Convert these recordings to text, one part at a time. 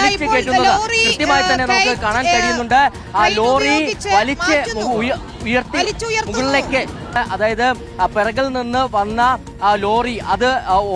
വലിച്ചു കയറ്റുന്നത് കൃത്യമായി തന്നെ നമുക്ക് കാണാൻ കഴിയുന്നുണ്ട്. ആ ലോറി വലിച്ച് ഉയർത്തി മുകളിലേക്ക്, അതായത് പിറകിൽ നിന്ന് വന്ന ലോറി അത്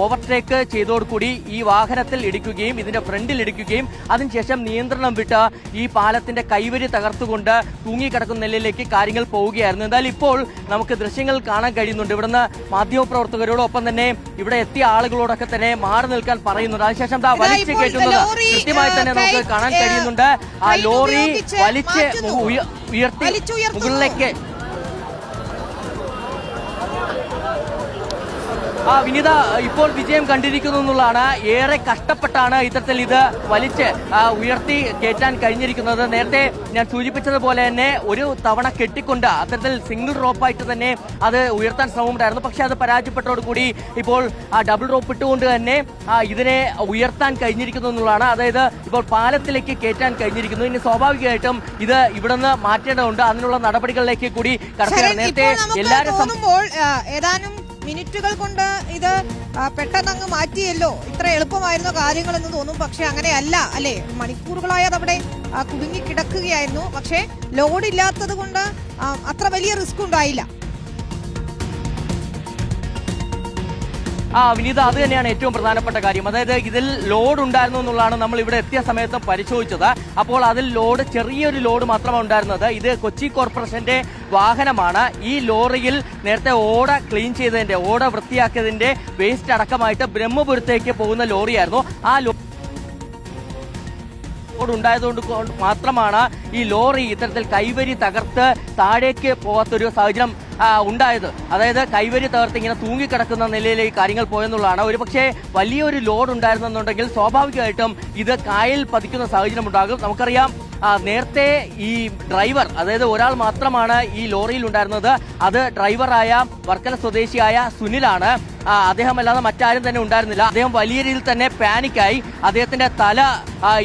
ഓവർടേക്ക് ചെയ്തതോടുകൂടി ഈ വാഹനത്തിൽ ഇടിക്കുകയും ഇതിന്റെ ഫ്രണ്ടിൽ ഇടിക്കുകയും അതിനുശേഷം നിയന്ത്രണം വിട്ട് ഈ പാലത്തിന്റെ കൈവരി തകർത്തുകൊണ്ട് തൂങ്ങിക്കിടക്കുന്ന നിലയിലേക്ക് കാര്യങ്ങൾ പോവുകയായിരുന്നു. എന്തായാലും ഇപ്പോൾ നമുക്ക് ദൃശ്യങ്ങൾ കാണാൻ കഴിയുന്നുണ്ട്. ഇവിടുന്ന് മാധ്യമപ്രവർത്തകരോടൊപ്പം തന്നെ ഇവിടെ എത്തിയ ആളുകളോടൊക്കെ തന്നെ മാറി നിൽക്കാൻ പറയുന്നുണ്ട്. അതിനുശേഷം വലിച്ചു കയറ്റുന്നത് കൃത്യമായി തന്നെ നമുക്ക് കാണാൻ കഴിയുന്നുണ്ട്. ആ ലോറി വലിച്ച് ഉയർത്തി മുകളിലേക്ക്. വിനീത, ഇപ്പോൾ വിജയം കണ്ടിരിക്കുന്നു എന്നുള്ളതാണ്. ഏറെ കഷ്ടപ്പെട്ടാണ് ഇത്തരത്തിൽ ഇത് വലിച്ച് ഉയർത്തി കയറ്റാൻ കഴിഞ്ഞിരിക്കുന്നത്. നേരത്തെ ഞാൻ സൂചിപ്പിച്ചതുപോലെ തന്നെ ഒരു തവണ കെട്ടിക്കൊണ്ട് അത്തരത്തിൽ സിംഗിൾ റോപ്പായിട്ട് തന്നെ അത് ഉയർത്താൻ ശ്രമമുണ്ടായിരുന്നു. പക്ഷെ അത് പരാജയപ്പെട്ടതോടുകൂടി ഇപ്പോൾ ഡബിൾ റോപ്പ് ഇട്ടുകൊണ്ട് തന്നെ ഇതിനെ ഉയർത്താൻ കഴിഞ്ഞിരിക്കുന്നു എന്നുള്ളതാണ്. അതായത് ഇപ്പോൾ പാലത്തിലേക്ക് കയറ്റാൻ കഴിഞ്ഞിരിക്കുന്നു. ഇനി സ്വാഭാവികമായിട്ടും ഇത് ഇവിടെ നിന്ന് മാറ്റേണ്ടതുണ്ട്. അതിനുള്ള നടപടികളിലേക്ക് കൂടി കടക്കുകയാണ്. നേരത്തെ എല്ലാവരും ഏതാനും മിനിറ്റുകൾ കൊണ്ട് ഇത് പെട്ടെന്നങ്ങ് മാറ്റിയല്ലോ, ഇത്ര എളുപ്പമായിരുന്നോ കാര്യങ്ങളെന്ന് തോന്നും. പക്ഷെ അങ്ങനെയല്ല അല്ലെ, മണിക്കൂറുകളായി അതവിടെ കുടുങ്ങിക്കിടക്കുകയായിരുന്നു. പക്ഷെ ലോഡ് ഇല്ലാത്തത് കൊണ്ട് അത്ര വലിയ റിസ്ക് ഉണ്ടായില്ല. വിനീത, അത് തന്നെയാണ് ഏറ്റവും പ്രധാനപ്പെട്ട കാര്യം. അതായത് ഇതിൽ ലോഡ് ഉണ്ടായിരുന്നു എന്നുള്ളതാണ് നമ്മൾ ഇവിടെ എത്തിയ സമയത്ത് പരിശോധിച്ചത്. അപ്പോൾ അതിൽ ലോഡ്, ചെറിയൊരു ലോഡ് മാത്രമാണ് ഉണ്ടായിരുന്നത്. ഇത് കൊച്ചി കോർപ്പറേഷന്റെ വാഹനമാണ്. ഈ ലോറിയിൽ നേരത്തെ ഓട ക്ലീൻ ചെയ്തതിന്റെ, ഓട വൃത്തിയാക്കിയതിന്റെ വേസ്റ്റ് അടക്കമായിട്ട് ബ്രഹ്മപുരത്തേക്ക് പോകുന്ന ലോറിയായിരുന്നു. ആ ഉണ്ടായതുകൊണ്ട് മാത്രമാണ് ഈ ലോറി ഇത്തരത്തിൽ കൈവരി തകർത്ത് താഴേക്ക് പോകാത്തൊരു സാഹചര്യം ഉണ്ടായത്. അതായത് കൈവരി തകർത്ത് ഇങ്ങനെ തൂങ്ങിക്കിടക്കുന്ന നിലയിലേക്ക് കാര്യങ്ങൾ പോയെന്നുള്ളതാണ്. ഒരുപക്ഷെ വലിയൊരു ലോഡ് ഉണ്ടായിരുന്നെന്നുണ്ടെങ്കിൽ സ്വാഭാവികമായിട്ടും ഇത് കായൽ പതിക്കുന്ന സാഹചര്യം ഉണ്ടാകും. നമുക്കറിയാം, നേരത്തെ ഈ ഡ്രൈവർ, അതായത് ഒരാൾ മാത്രമാണ് ഈ ലോറിയിൽ ഉണ്ടായിരുന്നത്. അത് ഡ്രൈവറായ വർക്കല സ്വദേശിയായ സുനിലാണ്. അദ്ദേഹം അല്ലാതെ മറ്റാരും തന്നെ ഉണ്ടായിരുന്നില്ല. അദ്ദേഹം വലിയ രീതിയിൽ തന്നെ പാനിക്കായി. അദ്ദേഹത്തിന്റെ തല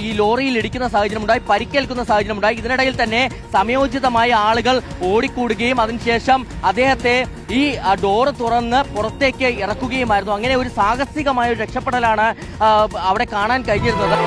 ഈ ലോറിയിൽ ഇടിക്കുന്ന സാഹചര്യം ഉണ്ടായി, പരിക്കേൽക്കുന്ന സാഹചര്യം ഉണ്ടായി. ഇതിനിടയിൽ തന്നെ സമയോചിതമായ ആളുകൾ ഓടിക്കൂടുകയും അതിനുശേഷം അദ്ദേഹത്തെ ഈ ഡോറ് തുറന്ന് പുറത്തേക്ക് ഇറക്കുകയുമായിരുന്നു. അങ്ങനെ ഒരു സാഹസികമായ ഒരു രക്ഷപ്പെടലാണ് അവിടെ കാണാൻ കഴിഞ്ഞിരുന്നത്.